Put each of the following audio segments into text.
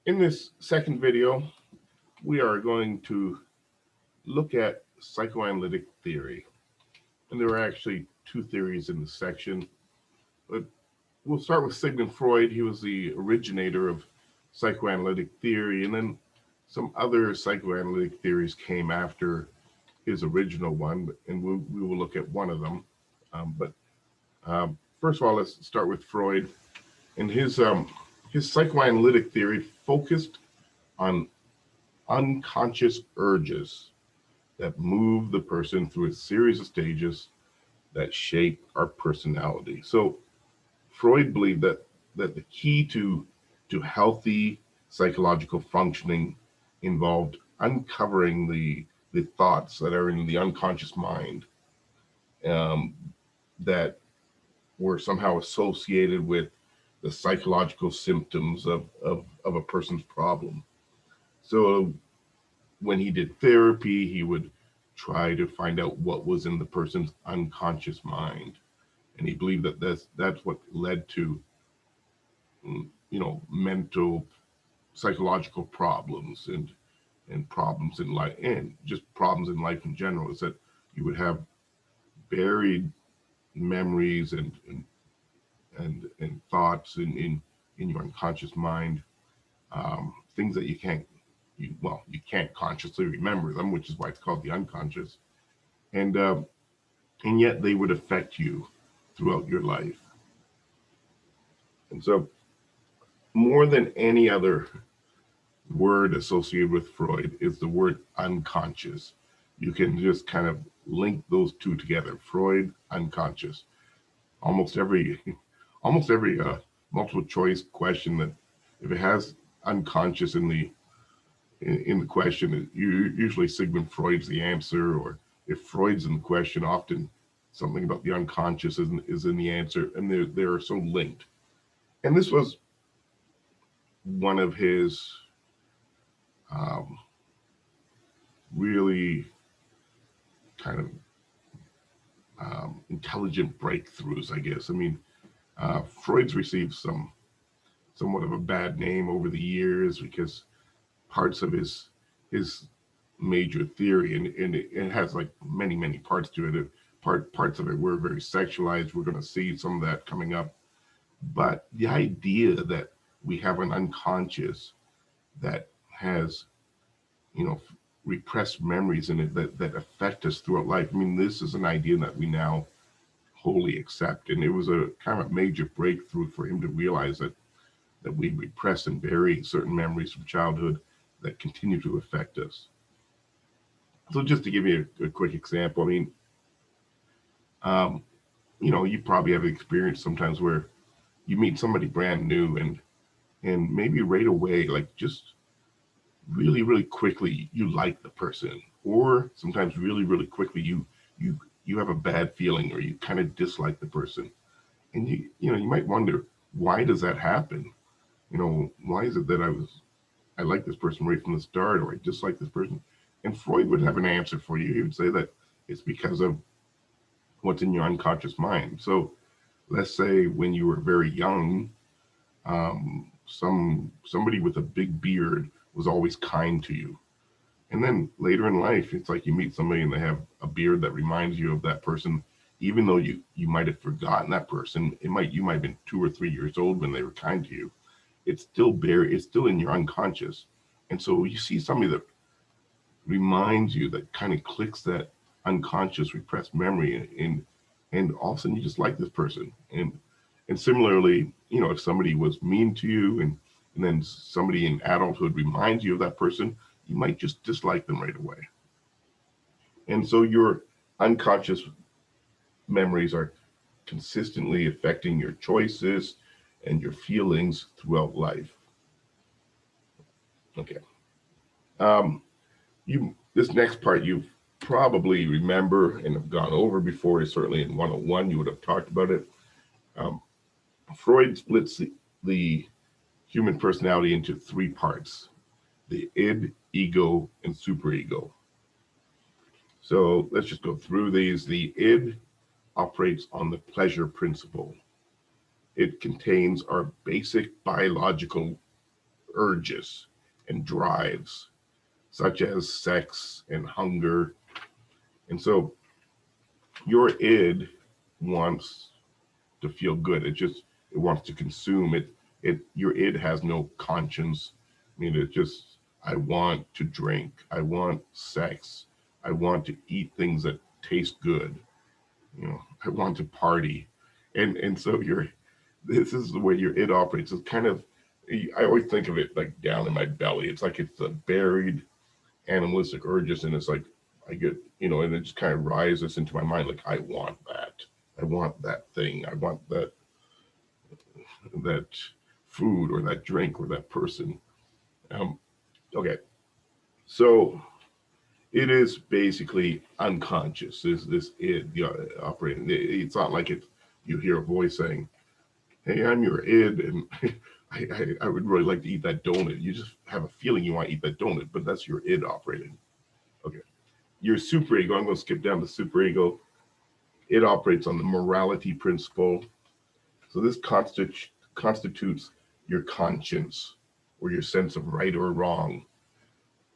In this second video, we are going to look at psychoanalytic theory. And there are actually two theories in this section, but we'll start with Sigmund Freud. He was the originator of psychoanalytic theory, and then some other psychoanalytic theories came after his original one, and we will look at one of them. First of all, let's start with Freud. And his psychoanalytic theory focused on unconscious urges that move the person through a series of stages that shape our personality. So Freud believed that the key to healthy psychological functioning involved uncovering the thoughts that are in the unconscious mind that were somehow associated with the psychological symptoms of a person's problem. So when he did therapy, he would try to find out what was in the person's unconscious mind. And he believed that that's what led to, mental, psychological problems and problems in life, and just problems in life in general, is that you would have buried memories and thoughts in your unconscious mind, things that you can't consciously remember them, which is why it's called the unconscious, and yet they would affect you throughout your life. And so, more than any other word associated with Freud is the word unconscious. You can just kind of link those two together. Freud, unconscious. Almost every multiple choice question, that if it has unconscious in the question, usually Sigmund Freud's the answer, or if Freud's in the question, often something about the unconscious is in the answer, and they are so linked. And this was one of his really kind of intelligent breakthroughs, I guess. I mean, Freud's received somewhat of a bad name over the years because parts of his major theory, and it has like many parts to it. Parts of it were very sexualized. We're going to see some of that coming up. But the idea that we have an unconscious that has, repressed memories in it that affect us throughout life. I mean, this is an idea that we now wholly accept. And it was a kind of major breakthrough for him to realize that we repress and bury certain memories from childhood that continue to affect us. So just to give you a quick example, I mean, you probably have experience sometimes where you meet somebody brand new and maybe right away, like just really quickly, you like the person, or sometimes really quickly you have a bad feeling, or you kind of dislike the person, and you might wonder, why does that happen? Why is it that I like this person right from the start, or I dislike this person? And Freud would have an answer for you. He would say that it's because of what's in your unconscious mind. So let's say when you were very young, somebody with a big beard was always kind to you. And then later in life, it's like you meet somebody and they have a beard that reminds you of that person, even though you might have forgotten that person. You might have been 2 or 3 years old when they were kind to you. It's still in your unconscious. And so you see somebody that reminds you, that kind of clicks that unconscious repressed memory, and all of a sudden you just like this person. And similarly, if somebody was mean to you and then somebody in adulthood reminds you of that person, you might just dislike them right away. And so your unconscious memories are consistently affecting your choices and your feelings throughout life. Okay. This next part you probably remember and have gone over before. Is certainly in 101 you would have talked about it. Freud splits the human personality into 3 parts: the id, ego, and superego. So let's just go through these. The id operates on the pleasure principle. It contains our basic biological urges and drives, such as sex and hunger. And so your id wants to feel good. It wants to consume it. Your id has no conscience. I mean, it just, I want to drink. I want sex. I want to eat things that taste good. I want to party. And so this is the way your id operates. It's kind of, I always think of it like down in my belly. It's like it's the buried animalistic urges, and it's like I get, and it just kind of rises into my mind like, I want that. I want that thing. I want that food or that drink or that person. Okay, so it is basically unconscious. This id operating. It's not like you hear a voice saying, "Hey, I'm your id, and I would really like to eat that donut." You just have a feeling you want to eat that donut, but that's your id operating. Okay, your superego. I'm going to skip down to superego. It operates on the morality principle. So this constitutes your conscience, or your sense of right or wrong,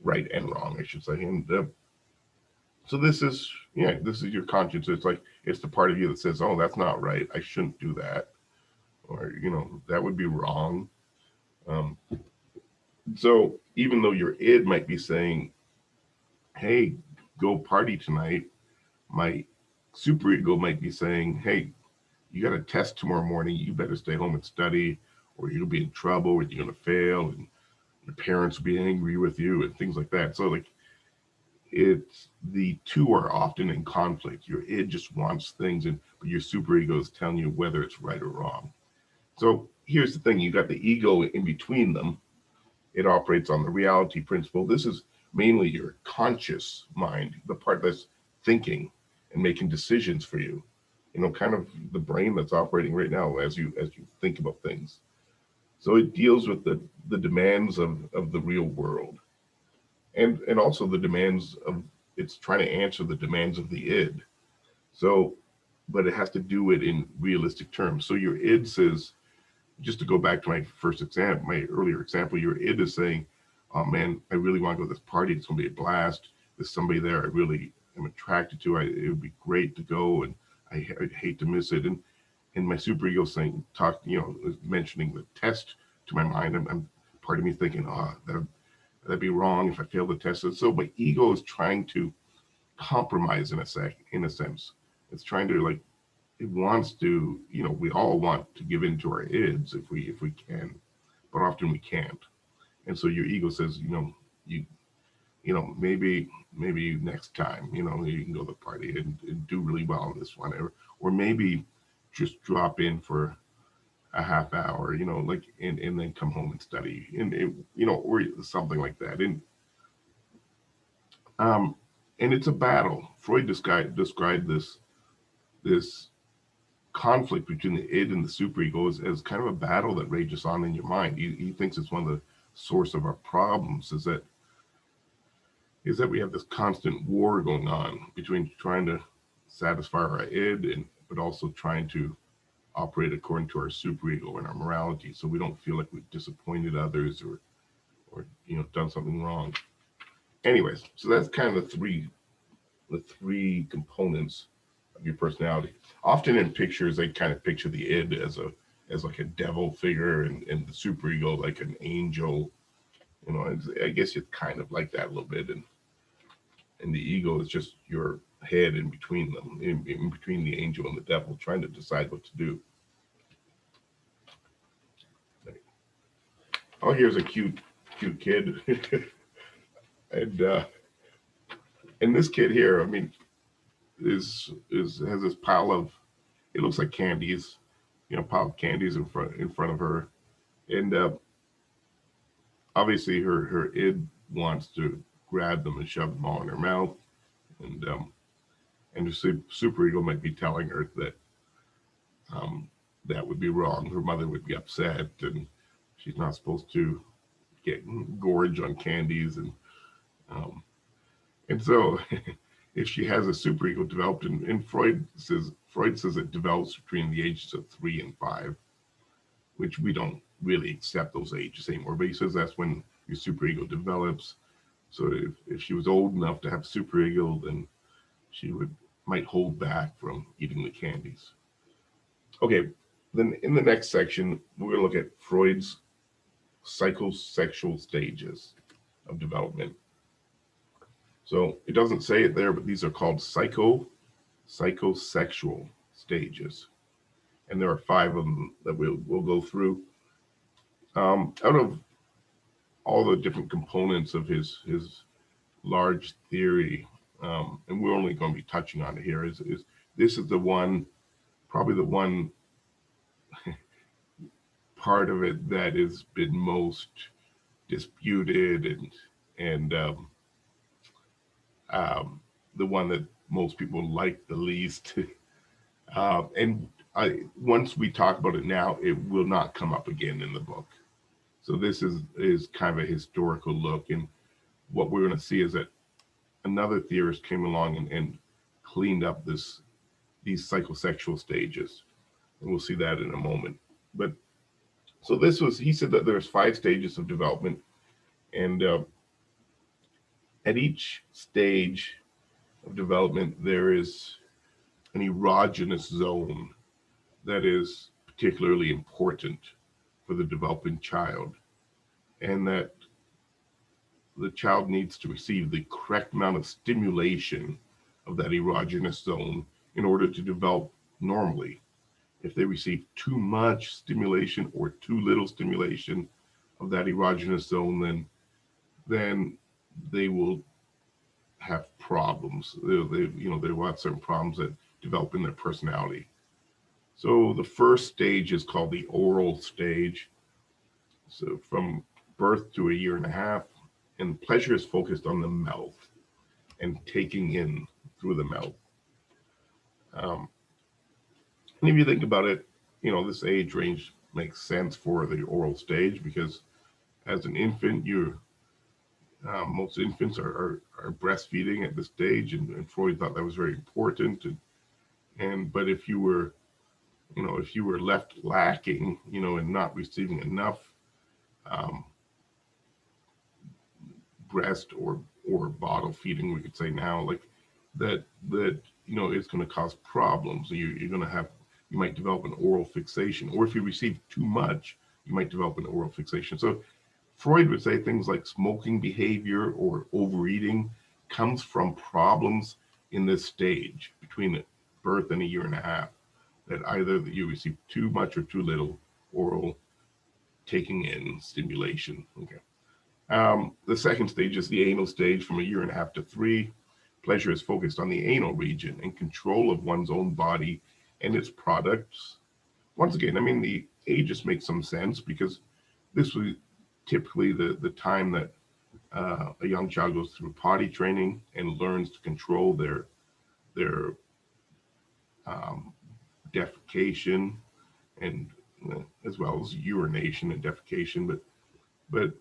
right and wrong, I should say. And so this is your conscience. It's like, it's the part of you that says, oh, that's not right. I shouldn't do that. Or, that would be wrong. So even though your id might be saying, hey, go party tonight, my superego might be saying, hey, you got a test tomorrow morning, you better stay home and study, or you'll be in trouble, or you're going to fail, and your parents will be angry with you, and things like that. So like, it's, the two are often in conflict. Your id just wants things, but your superego is telling you whether it's right or wrong. So here's the thing, you got the ego in between them. It operates on the reality principle. This is mainly your conscious mind, the part that's thinking and making decisions for you. Kind of the brain that's operating right now as you think about things. So it deals with the demands of the real world, and also the demands of, it's trying to answer the demands of the id. So, but it has to do it in realistic terms. So your id says, just to go back to my earlier example, your id is saying, oh man, I really want to go to this party. It's going to be a blast. There's somebody there I really am attracted to. It would be great to go, and I'd hate to miss it. And my superego saying, mentioning the test to my mind. I'm part of me thinking, oh, that'd be wrong if I fail the test. So my ego is trying to compromise in a sense. It's trying to, like, it wants to, we all want to give in to our ids if we can, but often we can't. And so your ego says, maybe next time, you can go to the party and do really well on this one, or maybe just drop in for a half hour, like, and then come home and study, or something like that. And it's a battle. Freud described this conflict between the id and the superego as kind of a battle that rages on in your mind. He thinks it's one of the source of our problems is that we have this constant war going on between trying to satisfy our id but also trying to operate according to our superego and our morality, so we don't feel like we've disappointed others or done something wrong. Anyways, so that's kind of the three components of your personality. Often in pictures, they kind of picture the id as like a devil figure, and the superego like an angel. I guess it's kind of like that a little bit, and the ego is just your head in between them, in between the angel and the devil, trying to decide what to do. Oh, here's a cute kid. and this kid here, I mean, has this pile of, it looks like candies, pile of candies in front of her, and obviously her id wants to grab them and shove them all in her mouth, and her superego might be telling her that that would be wrong. Her mother would be upset, and she's not supposed to get gorge on candies, and so if she has a superego developed, and Freud says it develops between the ages of 3 and 5. which we don't really accept those ages anymore. But he says that's when your superego develops. So if she was old enough to have superego, then she might hold back from eating the candies. Okay, then in the next section, we're going to look at Freud's psychosexual stages of development. So it doesn't say it there, but these are called psychosexual stages. And there are 5 of them that we'll go through. Out of all the different components of his large theory, and we're only going to be touching on it here, is this is the one, probably the one part of it that has been most disputed and the one that most people like the least. And once we talk about it now, it will not come up again in the book. So this is kind of a historical look, and what we're going to see is that another theorist came along and cleaned up these psychosexual stages, and we'll see that in a moment. But so he said that there's 5 stages of development, and at each stage of development there is an erogenous zone that is particularly important for the developing child, and that the child needs to receive the correct amount of stimulation of that erogenous zone in order to develop normally. If they receive too much stimulation or too little stimulation of that erogenous zone, then they will have problems. They will have certain problems that develop in their personality. So the first stage is called the oral stage. So from birth to a year and a half, and pleasure is focused on the mouth and taking in through the mouth. And if you think about it, this age range makes sense for the oral stage, because as an infant, most infants are breastfeeding at this stage, and Freud thought that was very important. But if you were left lacking, and not receiving enough breast or bottle feeding, we could say now, like that it's going to cause problems. You might develop an oral fixation, or if you receive too much, you might develop an oral fixation. So Freud would say things like smoking behavior or overeating comes from problems in this stage between birth and a year and a half, that either you receive too much or too little oral taking in stimulation. Okay. The second stage is the anal stage, from a year and a half to 3. Pleasure is focused on the anal region and control of one's own body and its products. Once again, the ages make some sense, because this was typically the time that a young child goes through potty training and learns to control their defecation, and as well as urination and defecation. But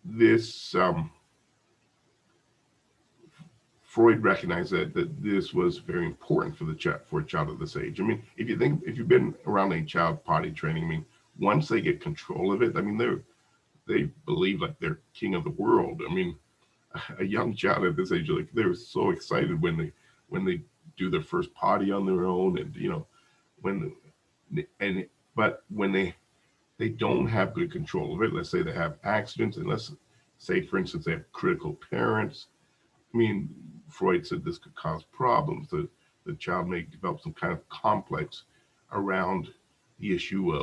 this Freud recognized that this was very important for a child of this age. If you've been around a child potty training, once they get control of it, they believe like they're king of the world. A young child at this age, like, they're so excited when they do their first potty on their own, but when they don't have good control of it, let's say they have accidents, and let's say, for instance, they have critical parents. Freud said this could cause problems. The child may develop some kind of complex around the issue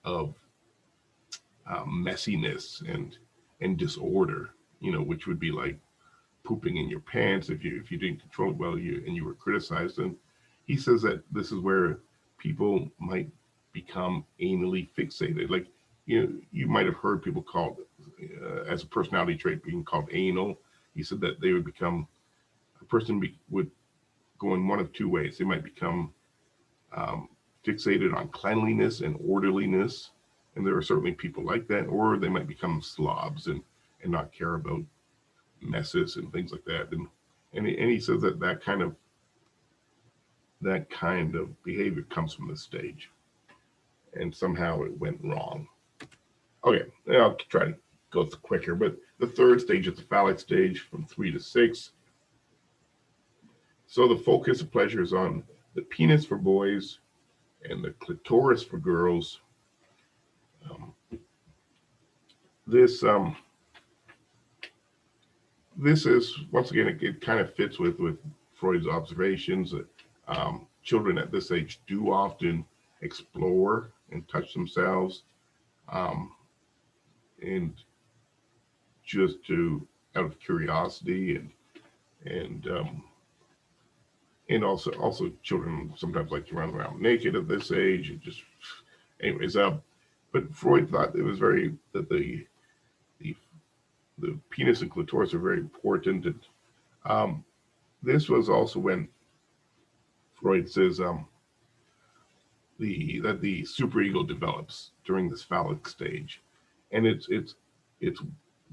of messiness and disorder, which would be like pooping in your pants if you didn't control it well, and you were criticized. And he says that this is where people might become anally fixated. Like, you might have heard people called as a personality trait being called anal. He said that they would become, a person would go in one of 2 ways. They might become fixated on cleanliness and orderliness, and there are certainly people like that, or they might become slobs and not care about messes and things like that. And he says that kind of behavior comes from this stage. and somehow it went wrong. Okay, I'll try to go quicker, but the third stage is the phallic stage from 3 to 6. So the focus of pleasure is on the penis for boys and the clitoris for girls. Um, this this is, once again, it kind of fits with Freud's observations that children at this age do often explore and touch themselves, um, and just to out of curiosity, and also children sometimes like to run around naked at this age. It just, anyways, but Freud thought it was very that the the penis and clitoris are very important, and this was also when Freud says that the superego develops during this phallic stage, and it's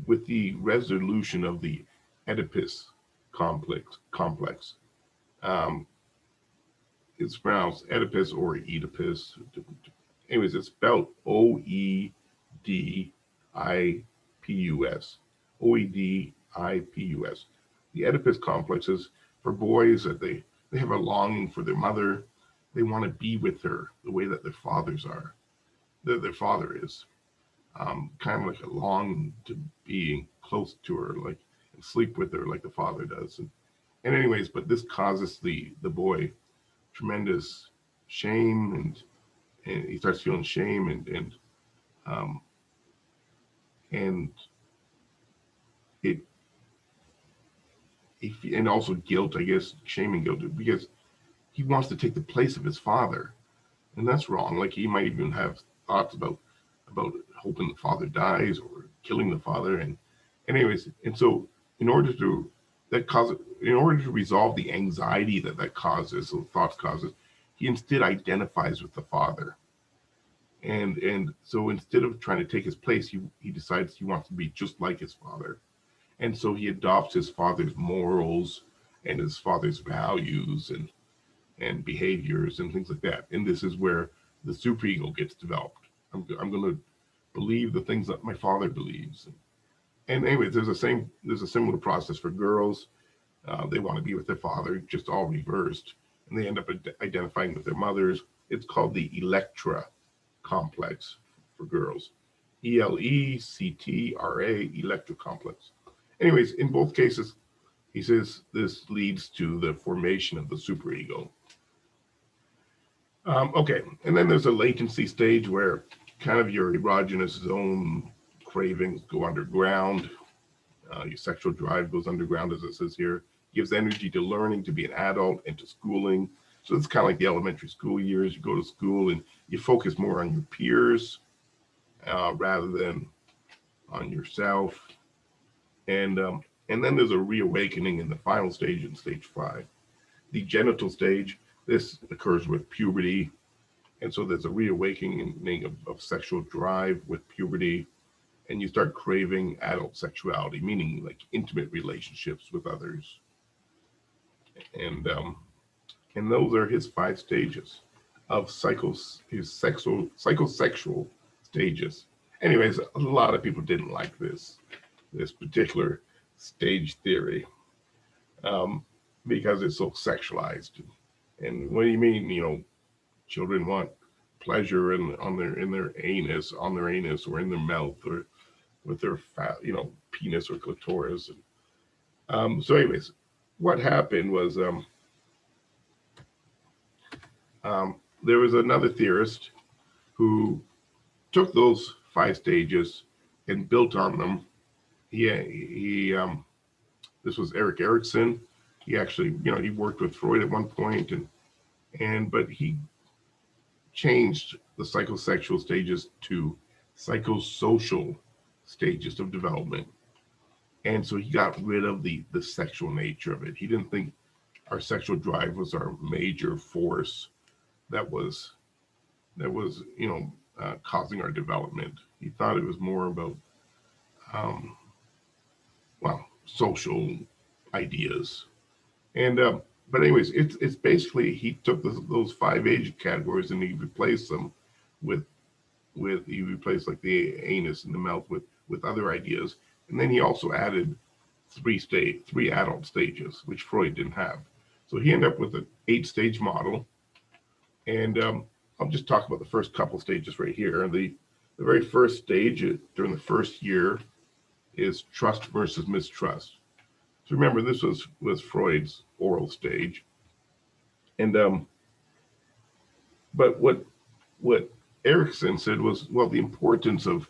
with the resolution of the Oedipus complex. Um, it's pronounced Oedipus or Oedipus. Anyways, it's spelled Oedipus. Oedipus. The Oedipus complex is for boys that they have a longing for their mother. They want to be with her the way that their fathers are, that their father is. Kind of like a longing to being close to her, like, and sleep with her like the father does. And anyways, but this causes the boy tremendous shame, and he starts feeling shame um, and it and also guilt, I guess, shame and guilt, because he wants to take the place of his father, and that's wrong. Like, he might even have thoughts about hoping the father dies or killing the father, and anyways, and so in order to in order to resolve the anxiety that causes, the thoughts causes, he instead identifies with the father. And so instead of trying to take his place, he decides he wants to be just like his father. And so he adopts his father's morals and his father's values and behaviors and things like that. And this is where the superego gets developed. I'm going to believe the things that my father believes. And anyways, there's a similar process for girls. They want to be with their father, just all reversed, and they end up identifying with their mothers. It's called the Electra complex for girls. Electra, Electra complex. Anyways, in both cases, he says this leads to the formation of the superego. Okay, and then there's a latency stage where kind of your erogenous zone cravings go underground. Your sexual drive goes underground, as it says here. Gives energy to learning, to be an adult, and to schooling. So it's kind of like the elementary school years. You go to school and you focus more on your peers rather than on yourself. And then there's a reawakening in the final stage, in stage 5. The genital stage, this occurs with puberty. And so there's a reawakening of sexual drive with puberty. And you start craving adult sexuality, meaning like intimate relationships with others. And those are his 5 stages of his psychosexual stages. Anyways, a lot of people didn't like this particular stage theory because it's so sexualized. And what do you mean? Children want pleasure in their anus, or in their mouth, or with their penis or clitoris. So, anyways, what happened was there was another theorist who took those 5 stages and built on them. This was Erik Erikson. He actually, he worked with Freud at one point, but he changed the psychosexual stages to psychosocial stages of development. And so he got rid of the sexual nature of it. He didn't think our sexual drive was our major force that was causing our development. He thought it was more about social ideas. And but anyways, it's basically, he took those 5 age categories and he replaced them with he replaced like the anus and the mouth with other ideas, and then he also added three adult stages, which Freud didn't have. So he ended up with an 8-stage model, and I'll just talk about the first couple stages right here. The very first stage during the first year is trust versus mistrust. So remember, this was Freud's oral stage, and but what Erickson said was, well, the importance of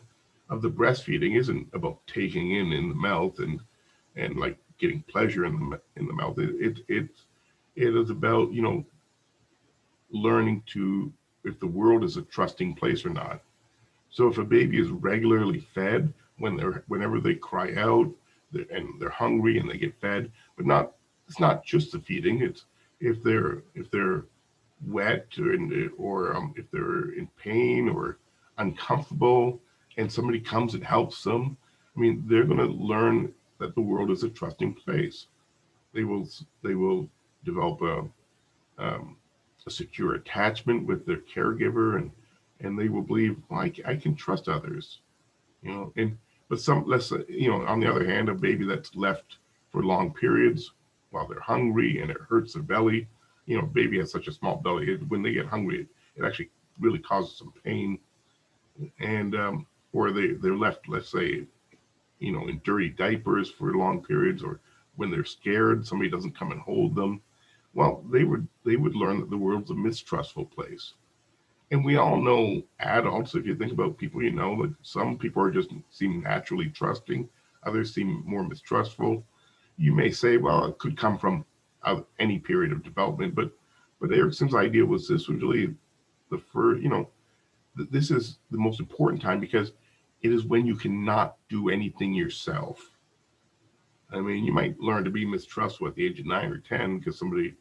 the breastfeeding isn't about taking in the mouth and like getting pleasure in the mouth. It is about, you know, learning to, if the world is a trusting place or not. So if a baby is regularly fed whenever they cry out and they're hungry and they get fed, but it's not just the feeding. It's if they're wet or if they're in pain or uncomfortable and somebody comes and helps them. I mean, they're going to learn that the world is a trusting place. They will develop a secure attachment with their caregiver, and they will believe, well, I can trust others, you know. And but some less, you know, on the other hand, a baby that's left for long periods while they're hungry and it hurts their belly, you know, baby has such a small belly, when they get hungry, it actually really causes some pain. And or they're left, let's say, you know, in dirty diapers for long periods, or when they're scared, somebody doesn't come and hold them. Well, they would learn that the world's a mistrustful place. And we all know adults, if you think about people, you know, like some people are just seem naturally trusting, others seem more mistrustful. You may say, well, it could come from any period of development, but Erickson's idea was this was really the first, you know, this is the most important time because it is when you cannot do anything yourself. I mean, you might learn to be mistrustful at the age of 9 or 10 because somebody,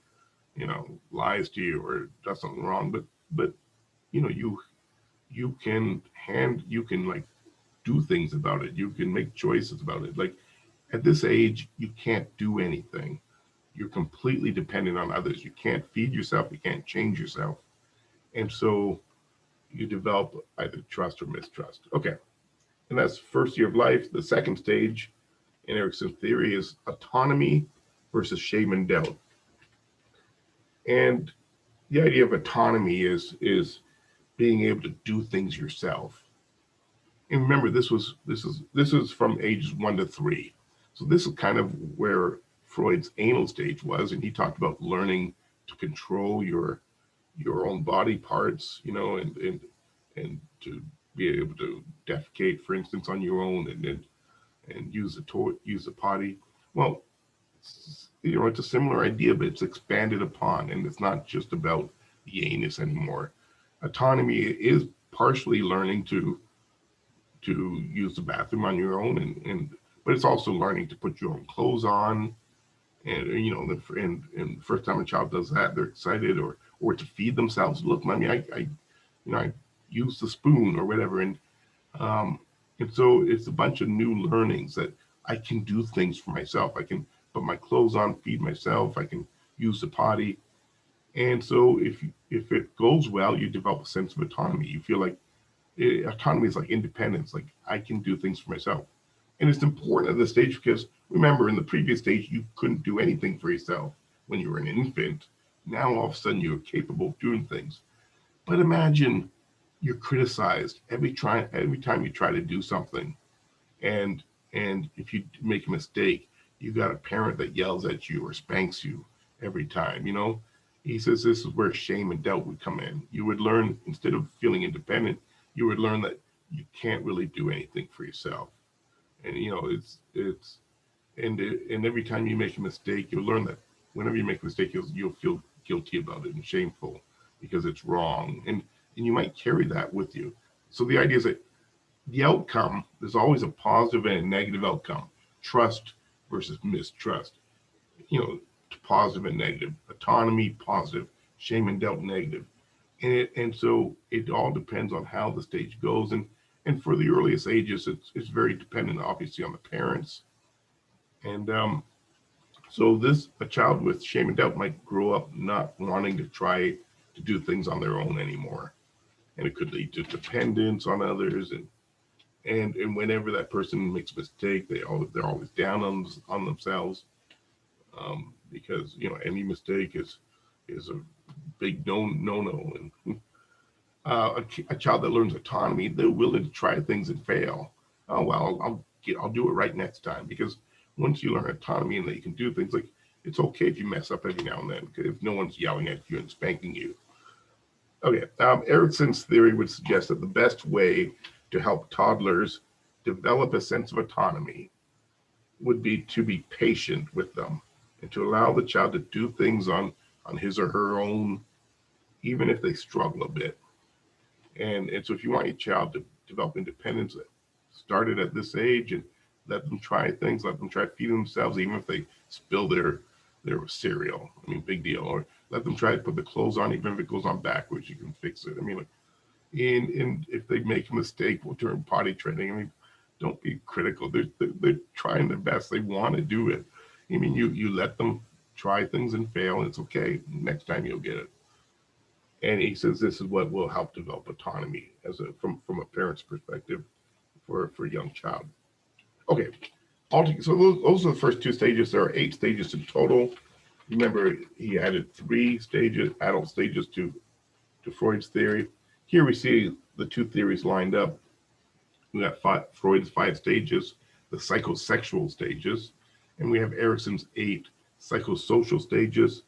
you know, lies to you or does something wrong, but you know, you can like do things about it. You can make choices about it. Like at this age, you can't do anything. You're completely dependent on others. You can't feed yourself. You can't change yourself. And so you develop either trust or mistrust. Okay. And that's first year of life. The second stage in Erickson's theory is autonomy versus shame and doubt. And the idea of autonomy is being able to do things yourself. And remember, this is from ages 1 to 3. So this is kind of where Freud's anal stage was, and he talked about learning to control your own body parts, you know, and to be able to defecate, for instance, on your own, and use the potty. Well, you know, it's a similar idea, but it's expanded upon, and it's not just about the anus anymore. Autonomy is partially learning to use the bathroom on your own, and but it's also learning to put your own clothes on, and you know, and the first time a child does that, they're excited, or to feed themselves. Look, mommy, I you know, I use the spoon or whatever, um, and so it's a bunch of new learnings that I can do things for myself. I can put my clothes on, feed myself. I can use the potty, and so if it goes well, you develop a sense of autonomy. You feel like autonomy is like independence. Like I can do things for myself, and it's important at this stage because remember, in the previous stage, you couldn't do anything for yourself when you were an infant. Now all of a sudden you're capable of doing things. But imagine you're criticized every time you try to do something, and if you make a mistake, you got a parent that yells at you or spanks you every time. You know, he says this is where shame and doubt would come in. You would learn, instead of feeling independent, you would learn that you can't really do anything for yourself. And you know, and every time you make a mistake, you'll learn that whenever you make a mistake, you'll feel guilty about it and shameful because it's wrong, and you might carry that with you. So the idea is that the outcome, there's always a positive and a negative outcome. Trust versus mistrust. You know, positive and negative. Autonomy, positive. Shame and doubt, negative. And so it all depends on how the stage goes. And for the earliest ages, it's very dependent, obviously, on the parents. And so a child with shame and doubt might grow up not wanting to try to do things on their own anymore. and it could lead to dependence on others, and whenever that person makes a mistake, they're always down on themselves, because any mistake is a big no. And a child that learns autonomy, they're willing to try things and fail. Oh well, I'll do it right next time, because once you learn autonomy and that you can do things, like, it's okay if you mess up every now and then, if no one's yelling at you and spanking you. Okay, Erickson's theory would suggest that the best way to help toddlers develop a sense of autonomy would be to be patient with them and to allow the child to do things on his or her own, even if they struggle a bit. And so if you want your child to develop independence, start it at this age and let them try things, let them try feeding themselves, even if they spill their cereal. I mean, big deal. Or let them try to put the clothes on, even if it goes on backwards, you can fix it. I mean, like, and if they make a mistake during potty training, I mean, don't be critical. They're trying their best. They want to do it. I mean, you let them try things and fail, and it's okay. Next time you'll get it. And he says this is what will help develop autonomy from a parent's perspective for a young child. Okay, so those are the first two stages. There are 8 stages in total. Remember, he added 3 stages, adult stages, to Freud's theory. Here we see the 2 theories lined up. We got Freud's 5 stages, the psychosexual stages, and we have Erickson's 8 psychosocial stages.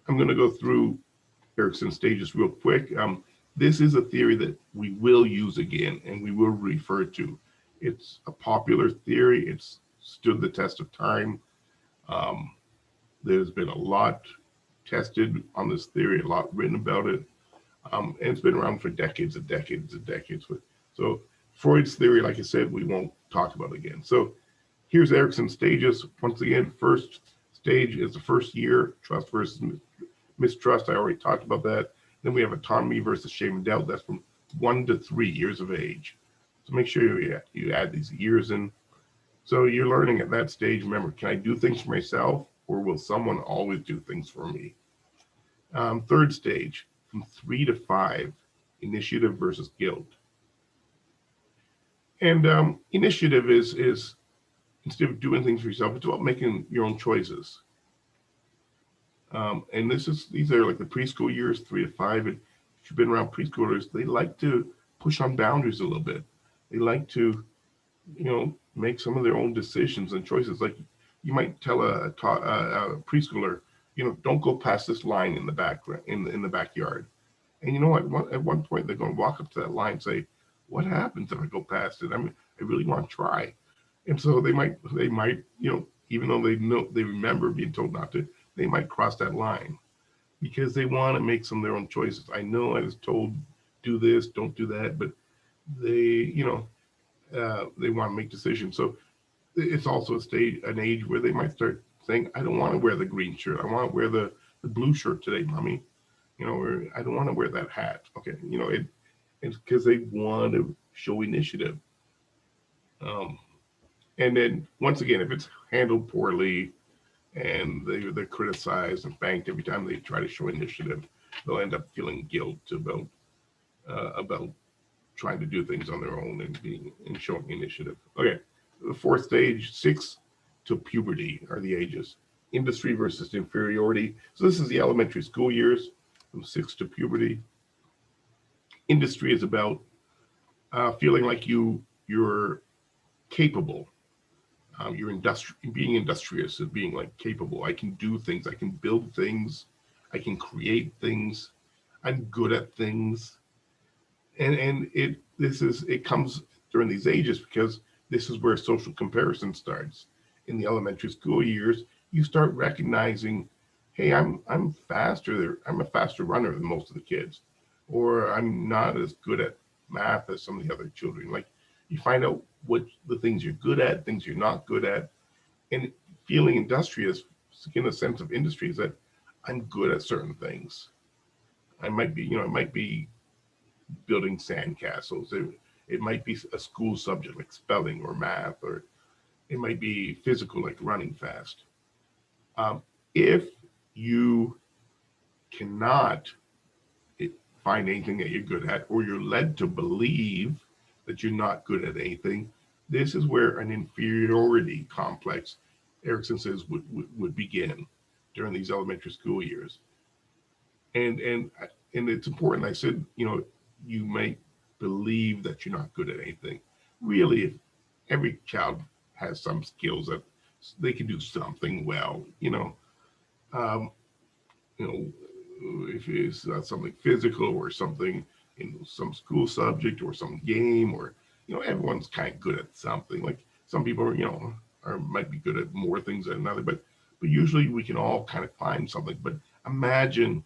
I'm going to go through Erickson's stages real quick. This is a theory that we will use again and we will refer to. It's a popular theory. It's stood the test of time. Um, there's been a lot tested on this theory, a lot written about it, and it's been around for decades and decades and decades. So Freud's theory, like I said, we won't talk about again. So here's Erickson's stages. Once again, first stage is the first year, trust versus mistrust. I already talked about that. Then we have autonomy versus shame and doubt. That's from 1 to 3 years of age. So make sure you add these years in. So you're learning at that stage. Remember, can I do things for myself, or will someone always do things for me? Third stage, from 3 to 5, initiative versus guilt. And initiative is instead of doing things for yourself, it's about making your own choices. And these are like the preschool years, 3 to 5. And if you've been around preschoolers, they like to push on boundaries a little bit. They like to, make some of their own decisions and choices. Like, you might tell a preschooler, don't go past this line in the in the backyard. And at one point they're going to walk up to that line and say, "What happens if I go past it? I mean, I really want to try." And so they might, even though they remember being told not to, they might cross that line because they want to make some of their own choices. I know I was told do this, don't do that, but they want to make decisions. So it's also an age where they might start saying, "I don't want to wear the green shirt. I want to wear the blue shirt today, mommy." Or I don't want to wear that hat. Okay, it's because they want to show initiative. And then once again, if it's handled poorly and they're criticized and banked every time they try to show initiative, they'll end up feeling guilt about trying to do things on their own and showing initiative. Okay, the fourth stage, 6 to puberty, are the ages. Industry versus inferiority. So this is the elementary school years, from 6 to puberty. Industry is about feeling like you're capable. You're being industrious and being like capable. I can do things. I can build things. I can create things. I'm good at things. And it comes during these ages because this is where social comparison starts. In the elementary school years, you start recognizing, hey, I'm faster. I'm a faster runner than most of the kids, or I'm not as good at math as some of the other children. Like, you find out what the things you're good at, things you're not good at, and feeling industrious, in a sense of industry, is that I'm good at certain things. I might be building sandcastles. It might be a school subject like spelling or math, or it might be physical like running fast. If you cannot find anything that you're good at, or you're led to believe that you're not good at anything. This is where an inferiority complex, Erickson says, would begin during these elementary school years. And and it's important. I said, you may believe that you're not good at anything. Really, if every child has some skills that they can do something well, um, you know, if it's something physical or something in some school subject or some game, or everyone's kind of good at something. Like some people are might be good at more things than another, but usually we can all kind of find something. But imagine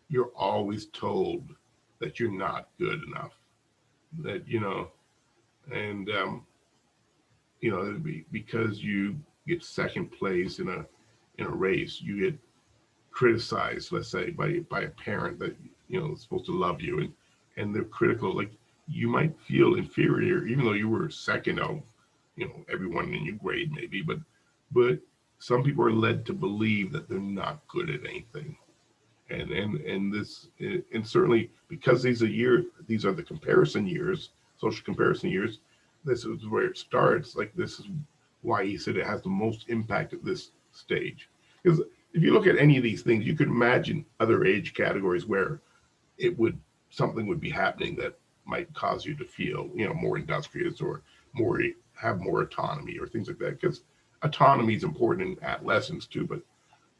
you're always told that you're not good enough, that and because you get second place in a race, you get criticized, let's say, by a parent that is supposed to love you, and they're critical. Like, you might feel inferior even though you were second of everyone in your grade, maybe. But some people are led to believe that they're not good at anything. And certainly because these are the comparison years, social comparison years. This is where it starts. Like, this is why he said it has the most impact at this stage. Because if you look at any of these things, you could imagine other age categories where something would be happening that might cause you to feel more industrious, or have more autonomy, or things like that. Because autonomy is important in adolescence too,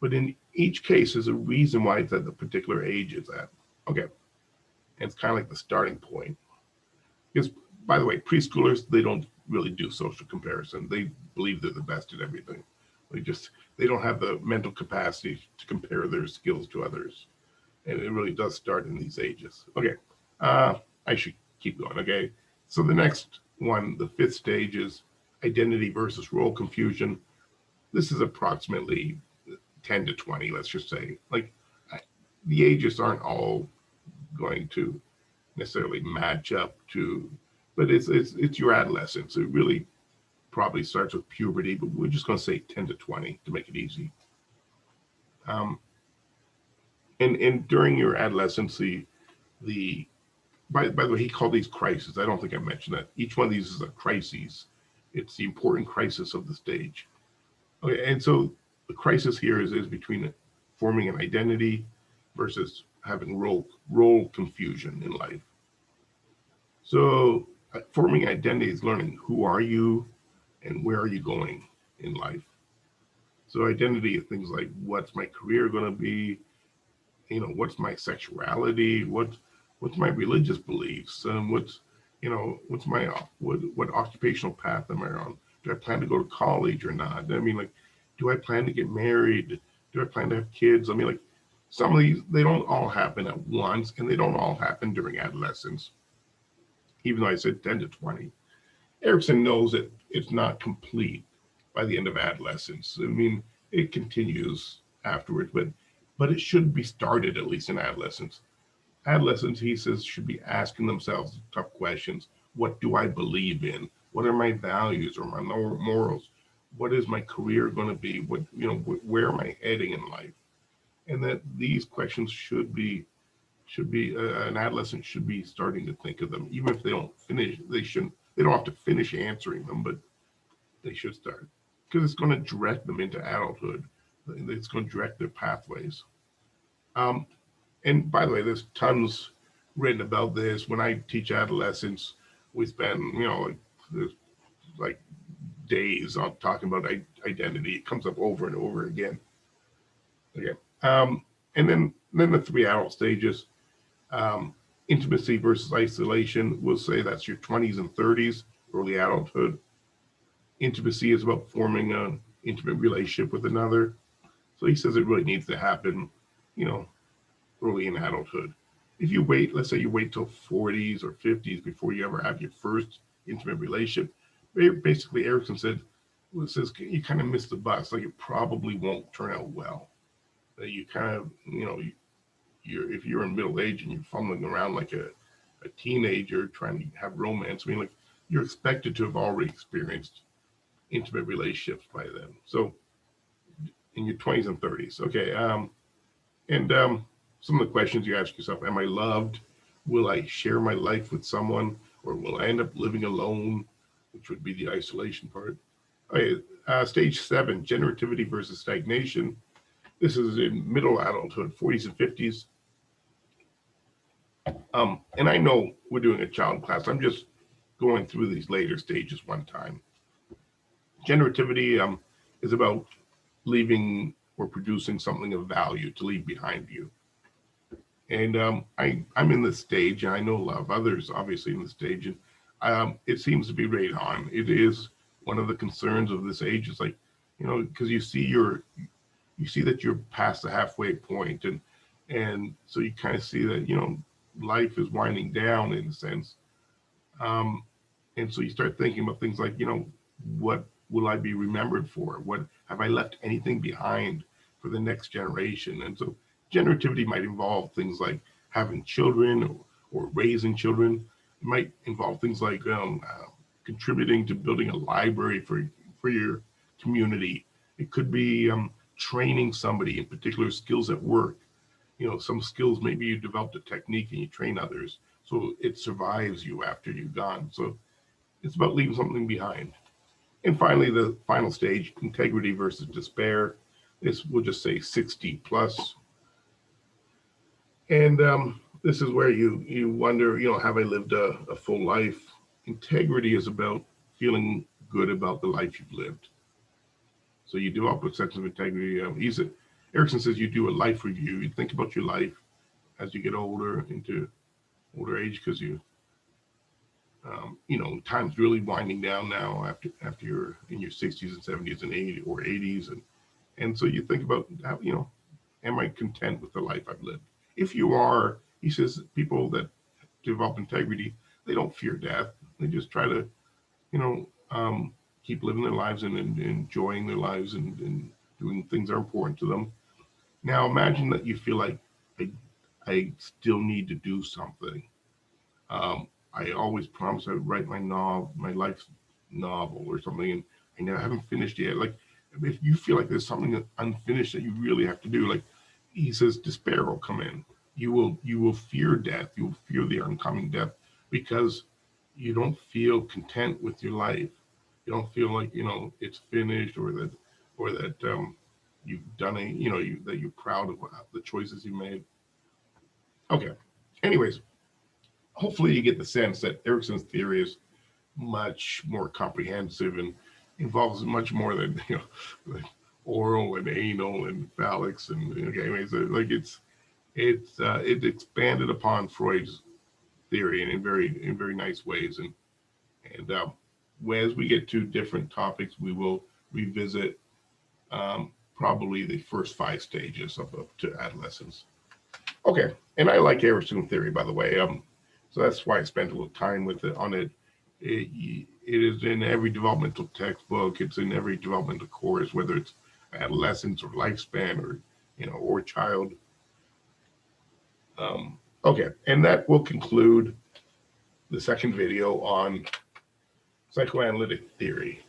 but in each case, there's a reason why it's at the particular age it's at. Okay. And it's kind of like the starting point. Because, by the way, preschoolers, they don't really do social comparison. They believe they're the best at everything. They don't have the mental capacity to compare their skills to others. And it really does start in these ages. Okay. I should keep going. Okay. So the next one, the fifth stage, is identity versus role confusion. This is approximately 10 to 20, let's just say. Like, the ages aren't all going to necessarily match up to, but it's your adolescence. It really probably starts with puberty, but we're just going to say 10 to 20 to make it easy. And during your adolescence, by the way, he called these crises. I don't think I mentioned that. Each one of these is a crisis. It's the important crisis of the stage. Okay, and so the crisis here is between forming an identity versus having role confusion in life. So forming identity is learning who are you and where are you going in life. So identity is things like, what's my career going to be? What's my sexuality? What's my religious beliefs? What's my what occupational path am I on? Do I plan to go to college or not? I mean, like, do I plan to get married? Do I plan to have kids? I mean, like, some of these, they don't all happen at once, and they don't all happen during adolescence. Even though I said 10 to 20, Erickson knows that it's not complete by the end of adolescence. I mean, it continues afterwards, but it should be started at least in adolescence. Adolescents, he says, should be asking themselves tough questions. What do I believe in? What are my values or my morals? What is my career going to be? Where am I heading in life? And that these questions should be an adolescent should be starting to think of them, even if they don't finish. They don't have to finish answering them, but they should start, because it's going to direct them into adulthood. It's going to direct their pathways. And by the way, there's tons written about this. When I teach adolescents, we spend like days on talking about identity. It comes up over and over again. Okay. And then the three adult stages. Intimacy versus isolation. We'll say that's your 20s and 30s, early adulthood. Intimacy is about forming an intimate relationship with another. So he says it really needs to happen, early in adulthood. If you wait, let's say you wait till 40s or 50s before you ever have your first intimate relationship, basically Erickson says you kind of miss the bus. Like, it probably won't turn out well. That you kind of, if you're in middle age and you're fumbling around like a teenager trying to have romance, I mean, like, you're expected to have already experienced intimate relationships by then. So in your 20s and 30s. Okay. And some of the questions you ask yourself: am I loved? Will I share my life with someone, or will I end up living alone, which would be the isolation part? Okay, stage 7, generativity versus stagnation. This is in middle adulthood, 40s and 50s. And I know we're doing a child class. I'm just going through these later stages one time. Generativity is about leaving or producing something of value to leave behind you. And I'm in this stage, and I know a lot of others obviously in the stage, and it seems to be right on. It is one of the concerns of this age. It's like, because you see that you're past the halfway point, and so you kind of see that life is winding down in a sense, and so you start thinking about things like, what will I be remembered for? What have I left anything behind for the next generation? And so generativity might involve things like having children or raising children. It might involve things like contributing to building a library for your community. It could be training somebody in particular skills at work. Some skills, maybe you developed a technique and you train others, so it survives you after you've gone. So it's about leaving something behind. And finally, the final stage, integrity versus despair. This, we'll just say 60 plus. And this is where you wonder, have I lived a full life? Integrity is about feeling good about the life you've lived. So you develop a sense of integrity. Erickson says you do a life review. You think about your life as you get older, into older age, because time's really winding down now after you're in your 60s and 70s and 80s, and so you think about how, am I content with the life I've lived? If you are, he says, people that develop integrity, they don't fear death. They just try to, keep living their lives and enjoying their lives and doing things that are important to them. Now imagine that you feel like I still need to do something. I always promised I would write my life novel or something, and I haven't finished yet. Like, if you feel like there's something unfinished that you really have to do, like he says, despair will come in. You will fear death. You will fear the oncoming death because you don't feel content with your life. You don't feel like it's finished, or that you've done that you're proud of the choices you made. Okay. Anyways, hopefully you get the sense that Erickson's theory is much more comprehensive and involves much more than like oral and anal and phallics and anyways, like it's expanded upon Freud's theory in very nice ways, and as we get to different topics, we will revisit probably the first 5 stages up to adolescence. Okay, and I like Erickson theory, by the way. So that's why I spent a little time with it on it. It is in every developmental textbook. It's in every developmental course, whether it's adolescence or lifespan or child. Okay, and that will conclude the second video on psychoanalytic theory.